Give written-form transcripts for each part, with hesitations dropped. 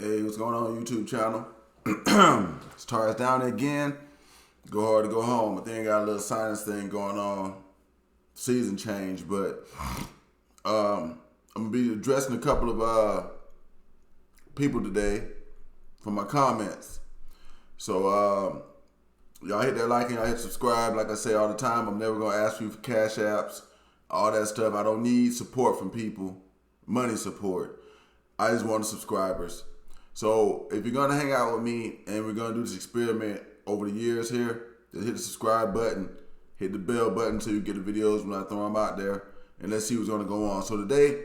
Hey, what's going on YouTube channel? Stars down again. Go hard to go home. I think I got a little sinus thing going on. Season change, but I'm gonna be addressing a couple of people today for my comments. So y'all hit that like and y'all hit subscribe. Like I say all the time, I'm never gonna ask you for cash apps, all that stuff. I don't need support from people, money support. I just want the subscribers. So if you're gonna hang out with me and we're gonna do this experiment over the years here, just hit the subscribe button, hit the bell button so you get the videos when I throw them out there, and let's see what's gonna go on. So today,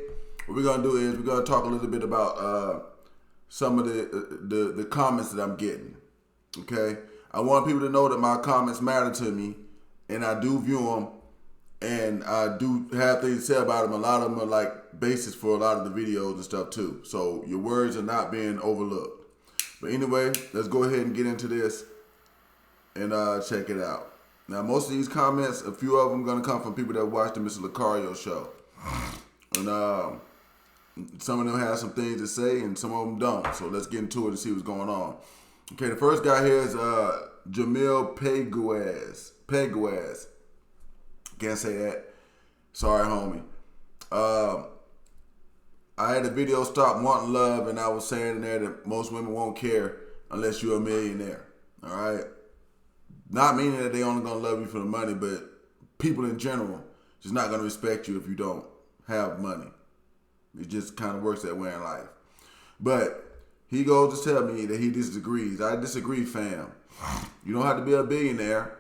what we're gonna do is we're gonna talk a little bit about some of the comments that I'm getting. Okay, I want people to know that my comments matter to me, and I do view them, and I do have things to say about them. A lot of them are like basis for a lot of the videos and stuff too. So your words are not being overlooked. But anyway, let's go ahead and get into this and check it out. Now, most of these comments, a few of them gonna come from people that watch the Mr. Locario show. And some of them have some things to say and some of them don't. So let's get into it and see what's going on. Okay, the first guy here is Jamil Peguez. Can't say that. Sorry, homie. I had a video, Stop Wanting Love, and I was saying in there that most women won't care unless you're a millionaire. All right? Not meaning that they only going to love you for the money, but people in general just not going to respect you if you don't have money. It just kind of works that way in life. But he goes to tell me that he disagrees. I disagree, fam. You don't have to be a billionaire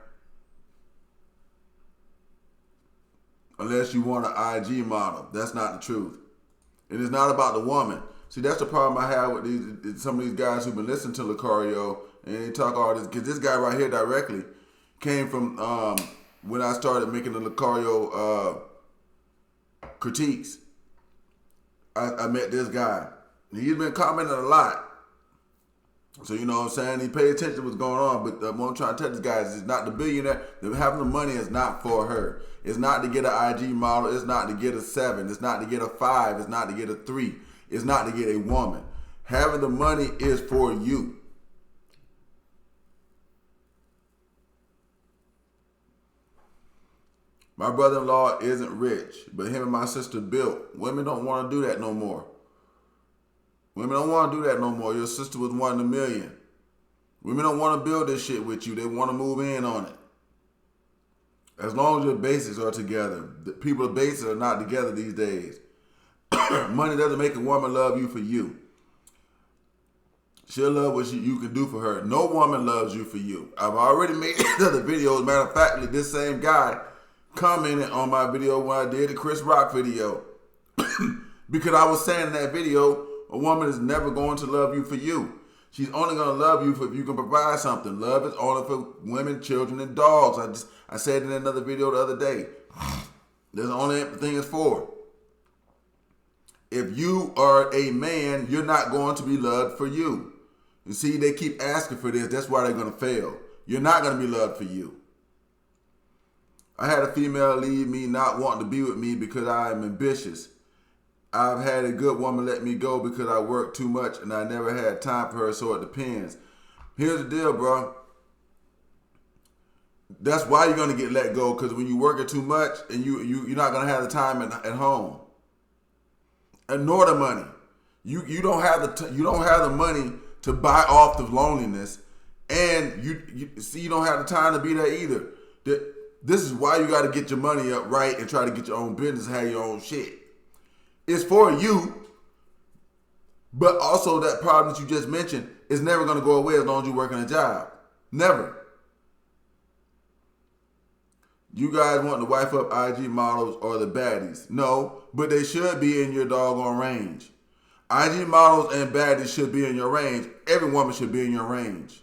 unless you want an IG model. That's not the truth. And it's not about the woman. See, that's the problem I have with some of these guys who've been listening to Locario and they talk all this. Because this guy right here directly came from when I started making the Locario critiques. I met this guy. He's been commenting a lot. So, you know what I'm saying? He paid attention to what's going on. But what I'm trying to tell this guy is it's not the billionaire. Having the money is not for her. It's not to get an IG model. It's not to get a 7. It's not to get a 5. It's not to get a 3. It's not to get a woman. Having the money is for you. My brother-in-law isn't rich, but him and my sister built. Women don't want to do that no more. Women don't want to do that no more. Your sister was one in a million. Women don't want to build this shit with you. They want to move in on it. As long as your basics are together. The people's basics are not together these days. Money doesn't make a woman love you for you. She'll love what you can do for her. No woman loves you for you. I've already made other videos. Matter of fact, this same guy commented on my video when I did the Chris Rock video. Because I was saying in that video, a woman is never going to love you for you. She's only going to love you if you can provide something. Love is only for women, children, and dogs. I said in another video the other day. That's the only thing it's for. If you are a man, you're not going to be loved for you. You see, they keep asking for this. That's why they're going to fail. You're not going to be loved for you. I had a female leave me not wanting to be with me because I am ambitious. I've had a good woman let me go because I work too much and I never had time for her, so it depends. Here's the deal, bro. That's why you're going to get let go, because when you're working too much and you're not going to have the time at home. And nor the money. You don't have the money to buy off the loneliness, and you don't have the time to be there either. This is why you got to get your money up right and try to get your own business, have your own shit. It's for you, but also that problem that you just mentioned is never going to go away as long as you're working a job. Never. You guys want to wife up IG models or the baddies. No, but they should be in your doggone range. IG models and baddies should be in your range. Every woman should be in your range.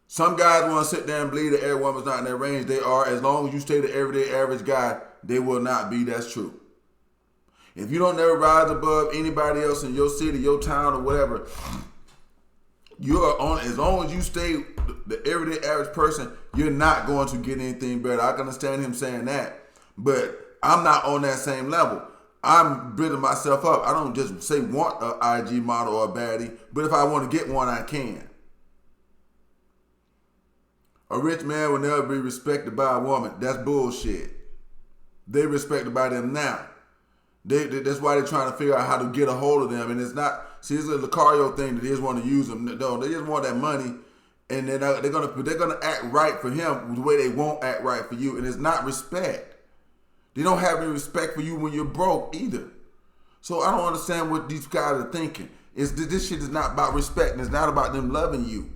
Some guys want to sit there and believe that every woman's not in their range. They are. As long as you stay the everyday average guy, they will not be. That's true. If you don't never rise above anybody else in your city, your town, or whatever, you are on. As long as you stay the everyday average person, you're not going to get anything better. I can understand him saying that, but I'm not on that same level. I'm building myself up. I don't just say want an IG model or a baddie, but if I want to get one, I can. A rich man will never be respected by a woman. That's bullshit. They respected by them now. That's why they're trying to figure out how to get a hold of them. And it's not, see, it's a Locario thing that they just want to use them. No, they just want that money, and they're gonna act right for him the way they won't act right for you. And it's not respect. They don't have any respect for you when you're broke either. So I don't understand what these guys are thinking. This shit is not about respect, and it's not about them loving you.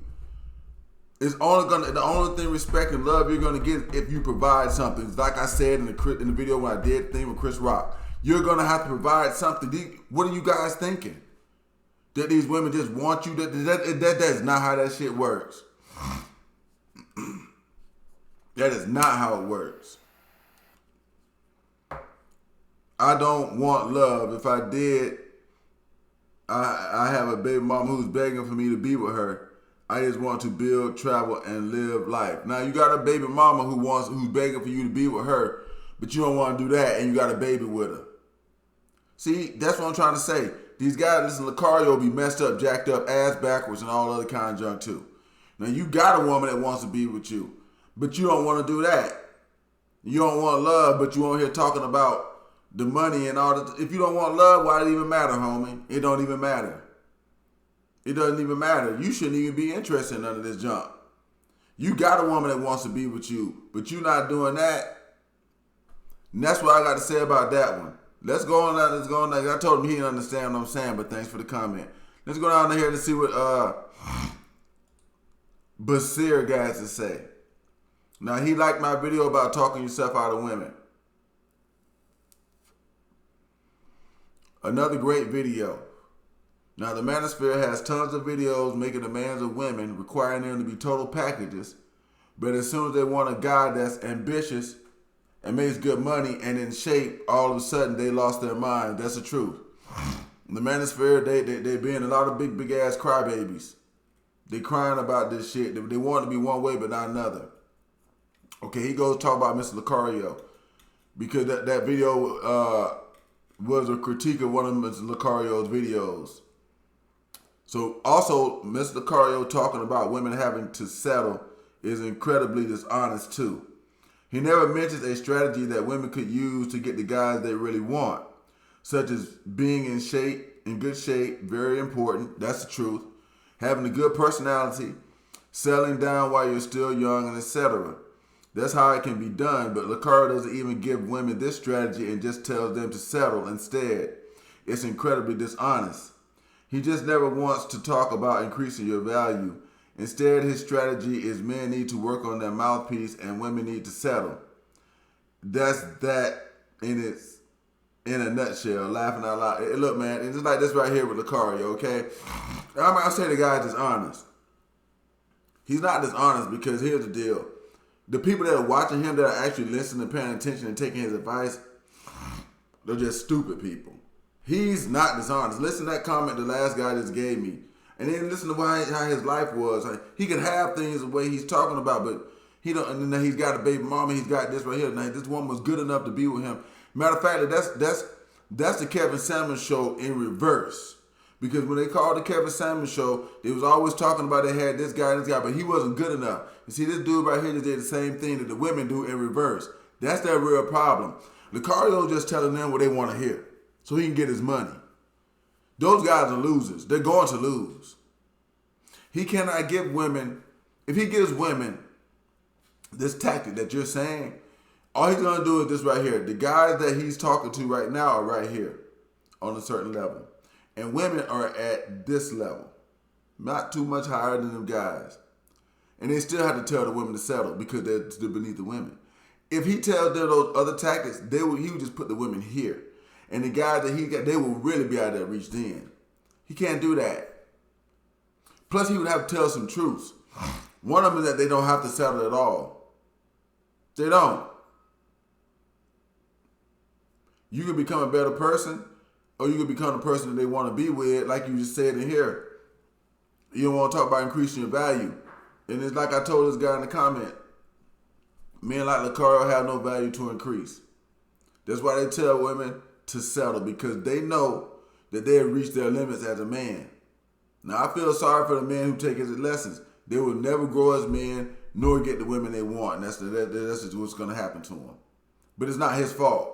It's the only thing respect and love you're gonna get if you provide something. Like I said in the video when I did the thing with Chris Rock, you're gonna have to provide something. What are you guys thinking? That these women just want you? That's not how that shit works. That is not how it works. I don't want love. If I did, I have a baby mama who's begging for me to be with her. I just want to build, travel, and live life. Now you got a baby mama who's begging for you to be with her, but you don't want to do that, and you got a baby with her. See, that's what I'm trying to say. These guys, listen, Locario be messed up, jacked up, ass backwards, and all other kind of junk too. Now you got a woman that wants to be with you, but you don't want to do that. You don't want love, but you on here talking about the money and all that. If you don't want love, why does it even matter, homie? It don't even matter. It doesn't even matter. You shouldn't even be interested in none of this junk. You got a woman that wants to be with you, but you not doing that. And that's what I got to say about that one. Let's go on that. Let's go on that. I told him he didn't understand what I'm saying, but thanks for the comment. Let's go down here to see what Basir got to say. Now, he liked my video about talking yourself out of women. Another great video. Now, the manosphere has tons of videos making demands of women, requiring them to be total packages. But as soon as they want a guy that's ambitious and makes good money and in shape, all of a sudden they lost their mind. That's the truth. The manosphere, they being a lot of big ass crybabies. They crying about this shit. They want to be one way but not another. Okay, he goes talk about Mr. Locario because that video was a critique of one of Mr. Locario's videos. So also, Mr. Locario talking about women having to settle is incredibly dishonest too. He never mentions a strategy that women could use to get the guys they really want, such as being in good shape, very important, that's the truth, having a good personality, settling down while you're still young, and etc. That's how it can be done, but Locario doesn't even give women this strategy and just tells them to settle instead. It's incredibly dishonest. He just never wants to talk about increasing your value. Instead, his strategy is men need to work on their mouthpiece and women need to settle. That's that in a nutshell, laughing out loud. Hey, look, man, it's just like this right here with Locario, okay? I'll say the guy's dishonest. He's not dishonest because here's the deal. The people that are watching him that are actually listening and paying attention and taking his advice, they're just stupid people. He's not dishonest. Listen to that comment the last guy just gave me. And then listen to how his life was. He could have things the way he's talking about, but he don't. And then he's got a baby mama. He's got this right here. Now this woman was good enough to be with him. Matter of fact, that's the Kevin Samuels show in reverse. Because when they called the Kevin Samuels show, they was always talking about they had this guy, but he wasn't good enough. You see, this dude right here just did the same thing that the women do in reverse. That's their real problem. Locario just telling them what they want to hear so he can get his money. Those guys are losers. They're going to lose. He cannot give women, if he gives women this tactic that you're saying, all he's going to do is this right here. The guys that he's talking to right now are right here on a certain level. And women are at this level. Not too much higher than them guys. And they still have to tell the women to settle because they're beneath the women. If he tells them those other tactics, he would just put the women here. And the guys that he got, they will really be out there reached in. He can't do that. Plus, he would have to tell some truths. One of them is that they don't have to settle at all. They don't. You can become a better person, or you can become the person that they want to be with, like you just said in here. You don't want to talk about increasing your value. And it's like I told this guy in the comment, men like Locario have no value to increase. That's why they tell women, to settle because they know that they have reached their limits as a man. Now, I feel sorry for the men who take his lessons. They will never grow as men nor get the women they want. And that's just what's going to happen to them. But it's not his fault.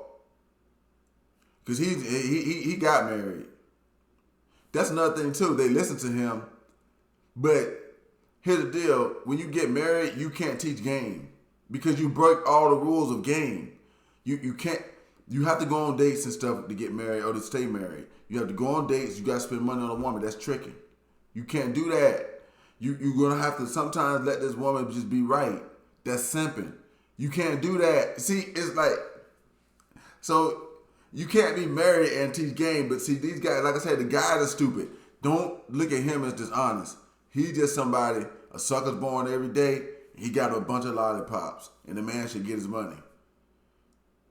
Because he got married. That's another thing, too. They listen to him. But here's the deal. When you get married, you can't teach game. Because you break all the rules of game. You can't. You have to go on dates and stuff to get married or to stay married. You have to go on dates. You got to spend money on a woman. That's tricky. You can't do that. You're going to have to sometimes let this woman just be right. That's simping. You can't do that. See, it's like, so you can't be married and teach game. But see, these guys, like I said, the guys are stupid. Don't look at him as dishonest. He's just somebody, a sucker's born every day. He got a bunch of lollipops. And the man should get his money.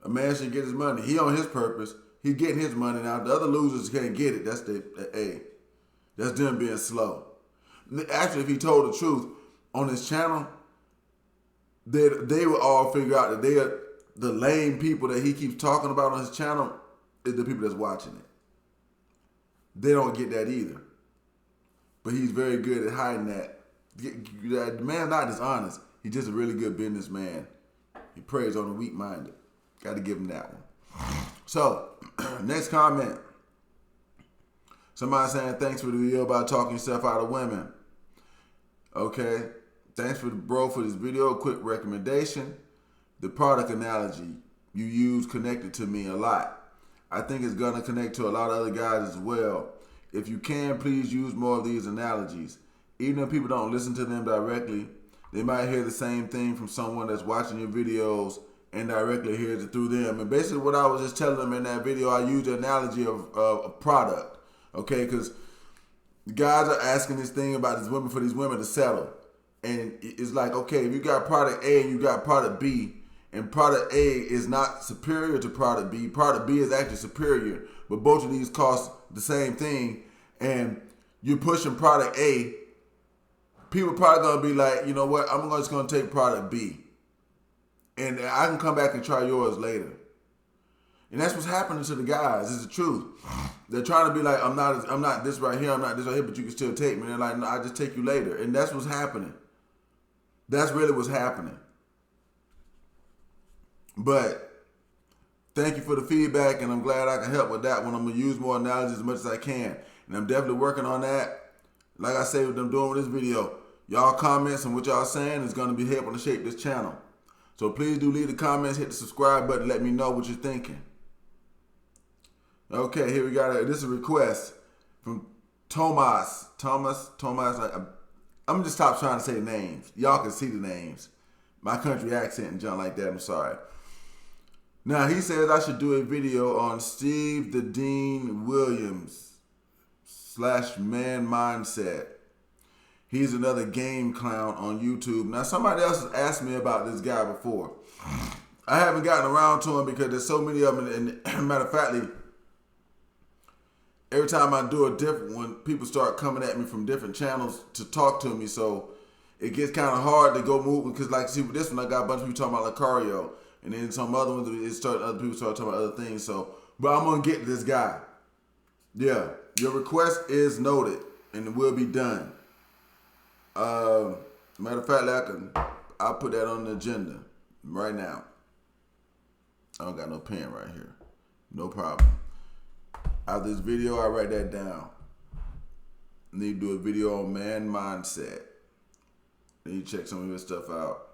A man should get his money. He on his purpose. He getting his money now. The other losers can't get it. That's that's them being slow. Actually, if he told the truth on his channel, they would all figure out that they are the lame people that he keeps talking about on his channel is the people that's watching it. They don't get that either. But he's very good at hiding that. The man's not dishonest. He's just a really good businessman. He preys on the weak-minded. Got to give him that one. So, next comment. Somebody saying, thanks for the video about talking yourself out of women. Okay. Thanks for this video. Quick recommendation. The product analogy you use connected to me a lot. I think it's going to connect to a lot of other guys as well. If you can, please use more of these analogies. Even if people don't listen to them directly, they might hear the same thing from someone that's watching your videos and directly hears it through them. And basically what I was just telling them in that video, I used the analogy of a product. Okay, because guys are asking this thing about these women for these women to settle. And it's like, okay, if you got product A and you got product B, and product A is not superior to product B is actually superior, but both of these cost the same thing, and you're pushing product A, people probably going to be like, you know what, I'm just going to take product B. And I can come back and try yours later. And that's what's happening to the guys. It's the truth. They're trying to be like, I'm not this right here, I'm not this right here, but you can still take me. And they're like, no, I'll just take you later. And that's what's happening. That's really what's happening. But thank you for the feedback, and I'm glad I can help with that one. I'm going to use more analogies as much as I can. And I'm definitely working on that. Like I say, what I'm doing with this video, y'all comments and what y'all saying is going to be helping to shape this channel. So please do leave the comments, hit the subscribe button, let me know what you're thinking. Okay, here we got this is a request from Thomas. I'm gonna just stop trying to say the names. Y'all can see the names. My country accent and junk like that, I'm sorry. Now he says I should do a video on Steve the Dean Williams / man mindset. He's another game clown on YouTube. Now, somebody else has asked me about this guy before. I haven't gotten around to him because there's so many of them. And matter of fact, every time I do a different one, people start coming at me from different channels to talk to me. So it gets kind of hard to go move. Because like, see, with this one, I got a bunch of people talking about Locario. And then some other ones, other people start talking about other things. So, but I'm going to get to this guy. Yeah, your request is noted and it will be done. Matter of fact, I'll put that on the agenda right now. I don't got no pen right here. No problem. After this video, I write that down. Need to do a video on man mindset. Need to check some of this stuff out.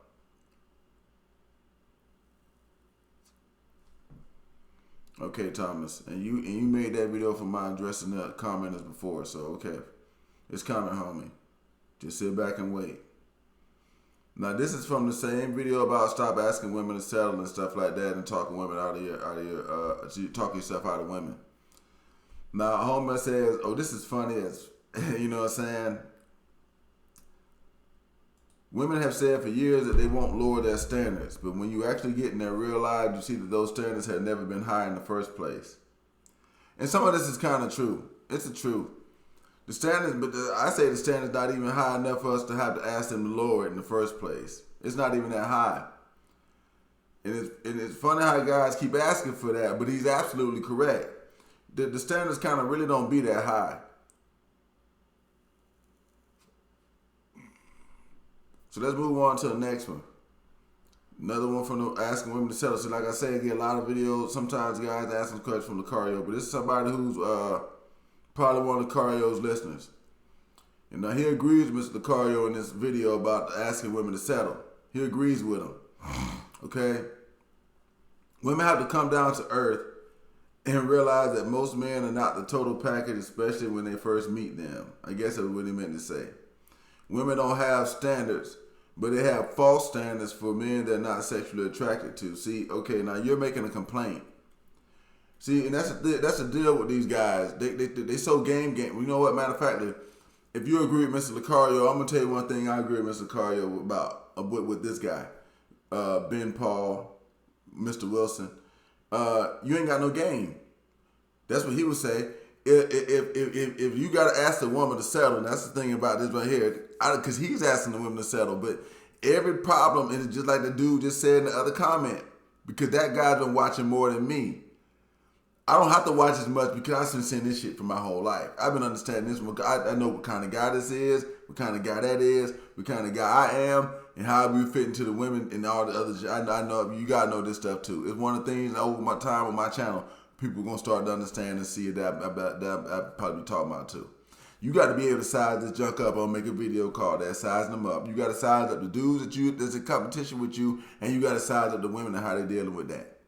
Okay, Thomas, and you made that video for my addressing the commenters before, so okay, it's coming, homie. Just sit back and wait. Now this is from the same video about stop asking women to settle and stuff like that, and talking women out of your talking yourself out of women. Now homie says, "Oh, this is funny as you know what I'm saying." Women have said for years that they won't lower their standards, but when you actually get in their real lives, you see that those standards have never been high in the first place. And some of this is kind of true. It's the truth. The standards, but I say the standard's not even high enough for us to have to ask them to lower it in the first place. It's not even that high. And it's funny how guys keep asking for that, but he's absolutely correct. The standards kind of really don't be that high. So let's move on to the next one. Another one from the asking women to settle. So like I say, I get a lot of videos. Sometimes guys asking questions from Locario, but this is somebody who's probably one of Locario's listeners. And now he agrees with Mr. Locario in this video about asking women to settle. He agrees with him. Okay? Women have to come down to earth and realize that most men are not the total package, especially when they first meet them. I guess that's what he meant to say. Women don't have standards, but they have false standards for men they're not sexually attracted to. See, okay, now you're making a complaint. See, and that's the deal with these guys. They so game. You know what? Matter of fact, if you agree with Mr. Locario, I'm gonna tell you one thing I agree with Mr. Locario about with this guy, Ben Paul, Mr. Wilson. You ain't got no game. That's what he would say. If you got to ask the woman to settle, and that's the thing about this right here, because he's asking the women to settle, but every problem is just like the dude just said in the other comment, because that guy's been watching more than me. I don't have to watch as much because I've been seeing this shit for my whole life. I've been understanding this one. I know what kind of guy this is, what kind of guy that is, what kind of guy I am, and how we fit into the women and all the other shit. I know you gotta know this stuff too. It's one of the things over my time on my channel, people are gonna start to understand and see that I probably be talking about too. You got to be able to size this junk up. I'll make a video called that, sizing them up. You got to size up the dudes that's in competition with you, and you got to size up the women and how they dealing with that.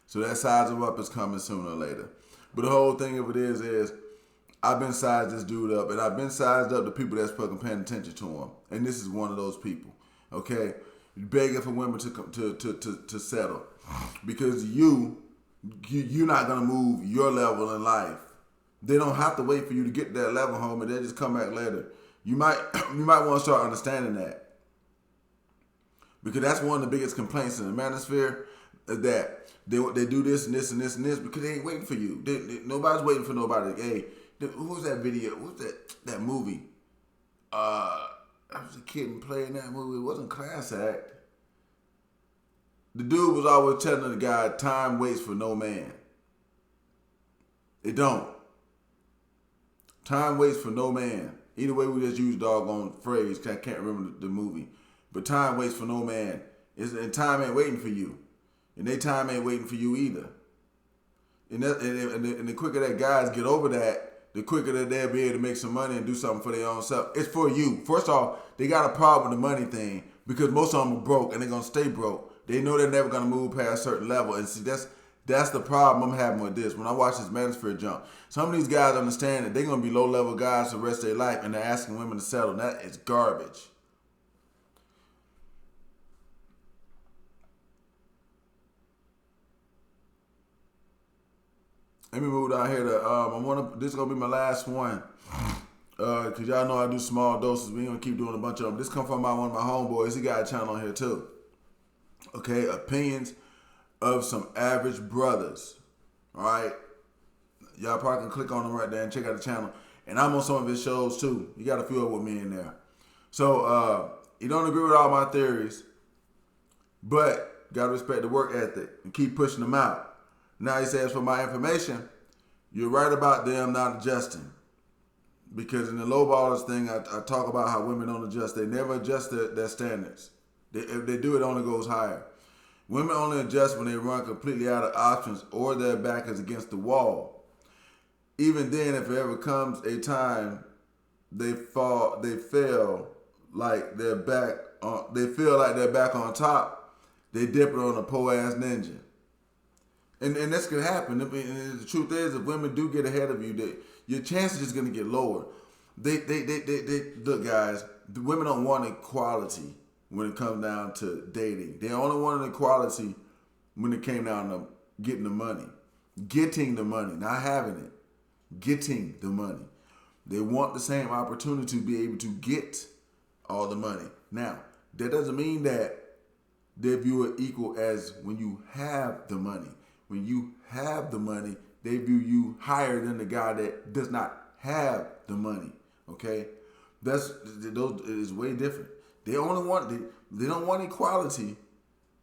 So that size them up is coming sooner or later. But the whole thing of it is I've been sized this dude up, and I've been sized up the people that's fucking paying attention to him, and this is one of those people. Okay, begging for women to settle because you're not gonna move your level in life. They don't have to wait for you to get to that level, homie. They just come back later. You might want to start understanding that, because that's one of the biggest complaints in the manosphere, that they do this and this and this and this because they ain't waiting for you. Nobody's waiting for nobody. Hey, who was that video? What was that movie? I was a kid and playing that movie. It wasn't Class Act. The dude was always telling the guy, time waits for no man. It don't. Time waits for no man. Either way, we just use doggone phrase, cause I can't remember the movie. But time waits for no man. And time ain't waiting for you. And they time ain't waiting for you either. And the quicker that guys get over that, the quicker that they'll be able to make some money and do something for their own self. It's for you. First off, they got a problem with the money thing because most of them are broke and they're going to stay broke. They know they're never going to move past a certain level. And see, that's the problem I'm having with this. When I watch this manosphere jump, some of these guys understand that they're going to be low-level guys for the rest of their life, and they're asking women to settle. And that is garbage. Let me move down here to, this is going to be my last one. Because y'all know I do small doses. We ain't going to keep doing a bunch of them. This come from one of my homeboys. He got a channel on here too. Okay, opinions of some average brothers. All right, y'all probably can click on them right there and check out the channel. And I'm on some of his shows too. You got a few with me in there. So you don't agree with all my theories, but gotta respect the work ethic and keep pushing them out. Now he says, for my information, you're right about them not adjusting. Because in the lowballers thing, I talk about how women don't adjust. They never adjust their standards. If they do, it only goes higher. Women only adjust when they run completely out of options or their back is against the wall. Even then, if it ever comes a time they feel like they're back on top, they dip it on a po-ass ninja. And this could happen. And the truth is, if women do get ahead of you, your chances are just going to get lower. They look, guys, the women don't want equality when it comes down to dating. They only wanted equality when it came down to getting the money. Getting the money, not having it. Getting the money. They want the same opportunity to be able to get all the money. Now, that doesn't mean that they view it equal as when you have the money. When you have the money, they view you higher than the guy that does not have the money. Okay? Those is way different. They don't want equality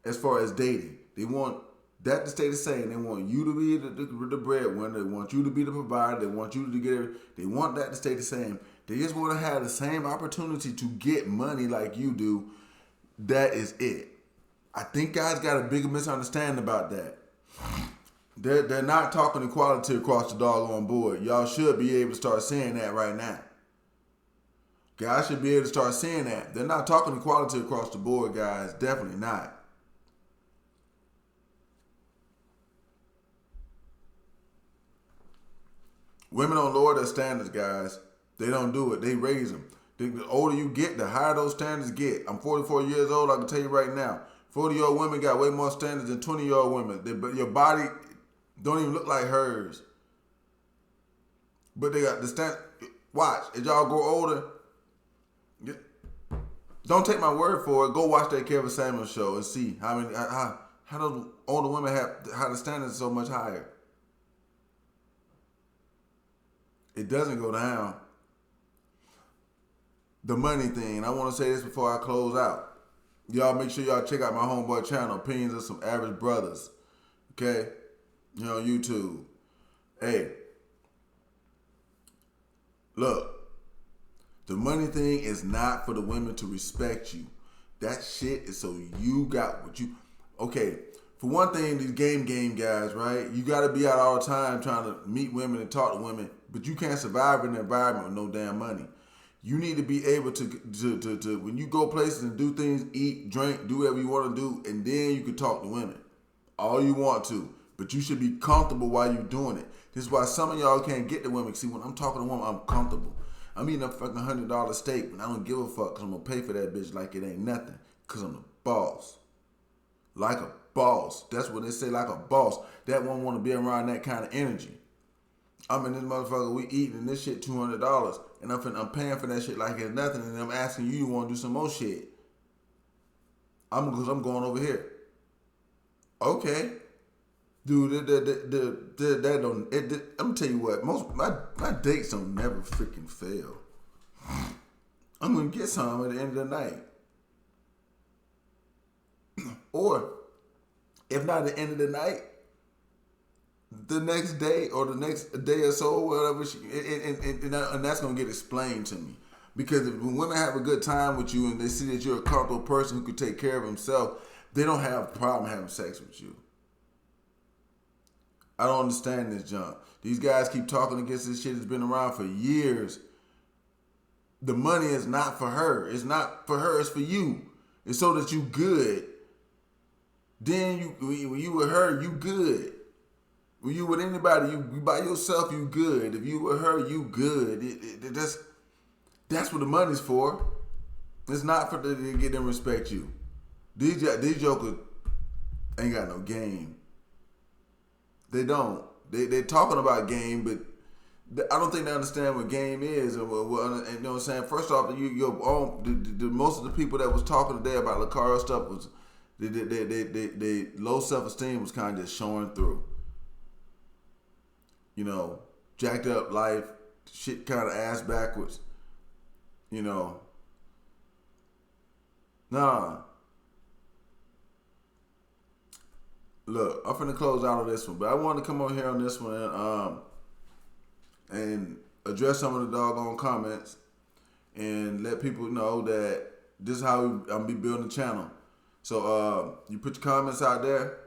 as far as dating. They want that to stay the same. They want you to be the breadwinner. They want you to be the provider. They want you to get. They want that to stay the same. They just want to have the same opportunity to get money like you do. That is it. I think guys got a bigger misunderstanding about that. They're not talking equality across the doggone board. Y'all should be able to start saying that right now. Guys should be able to start saying that. They're not talking equality across the board, guys. Definitely not. Women don't lower their standards, guys. They don't do it. They raise them. The older you get, the higher those standards get. I'm 44 years old. I can tell you right now. 40-year-old women got way more standards than 20-year-old women. But your body don't even look like hers. But they got the stand. Watch. As y'all grow older, don't take my word for it. Go watch that Kevin Samuels show and see how those older women have, how the standards are so much higher. It doesn't go down. The money thing. I want to say this before I close out. Y'all make sure y'all check out my homeboy channel, Opinions of Some Average Brothers. Okay? You're on YouTube. Hey. Look. The money thing is not for the women to respect you. That shit is so you got what you... Okay. For one thing, these game guys, right? You got to be out all the time trying to meet women and talk to women, but you can't survive in an environment with no damn money. You need to be able to when you go places and do things, eat, drink, do whatever you want to do, and then you can talk to women. All you want to. But you should be comfortable while you're doing it. This is why some of y'all can't get the women. See, when I'm talking to a woman, I'm comfortable. I'm eating a fucking $100 steak, and I don't give a fuck because I'm going to pay for that bitch like it ain't nothing. Because I'm the boss. Like a boss. That's what they say, like a boss. That one want to be around that kind of energy. I'm in this motherfucker, we eating this shit $200, and I'm paying for that shit like it's nothing, and I'm asking you want to do some more shit. Because I'm going over here. Okay. Dude, that don't, I'm gonna tell you what, my dates don't never freaking fail. I'm gonna get some at the end of the night. Or, if not at the end of the night, the next day or the next day or so, whatever, and that's gonna get explained to me. Because when women have a good time with you and they see that you're a comfortable person who can take care of himself, they don't have a problem having sex with you. I don't understand this junk. These guys keep talking against this shit that's been around for years. The money is not for her. It's not for her. It's for you. It's so that you good. Then when you with her, you good. When you with anybody, you by yourself, you good. If you with her, you good. That's what the money's for. It's not for to get them respect you. These jokers ain't got no game. They don't. They talking about game, but I don't think they understand what game is. And you know what I'm saying? First off, most of the people that was talking today about Locario stuff was they low self-esteem was kind of just showing through. You know, jacked up life, shit kind of ass backwards. You know, nah. Look, I'm finna close out on this one, but I wanted to come on here on this one and address some of the doggone comments and let people know that this is how I'm gonna be building the channel. So you put your comments out there,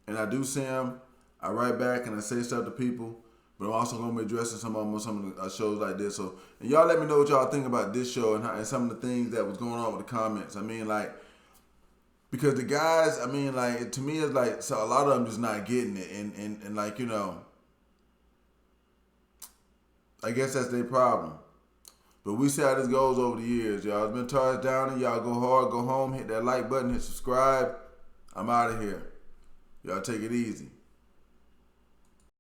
and I do see them. I write back and I say stuff to people, but I'm also gonna be addressing some of the shows like this. So, and y'all let me know what y'all think about this show and some of the things that was going on with the comments. I mean, like. Because the guys, I mean, like, to me, it's like, so a lot of them just not getting it. And like, you know, I guess that's their problem. But we see how this goes over the years, y'all. It's been Tarz Downing. Y'all go hard, go home, hit that like button, hit subscribe. I'm out of here. Y'all take it easy.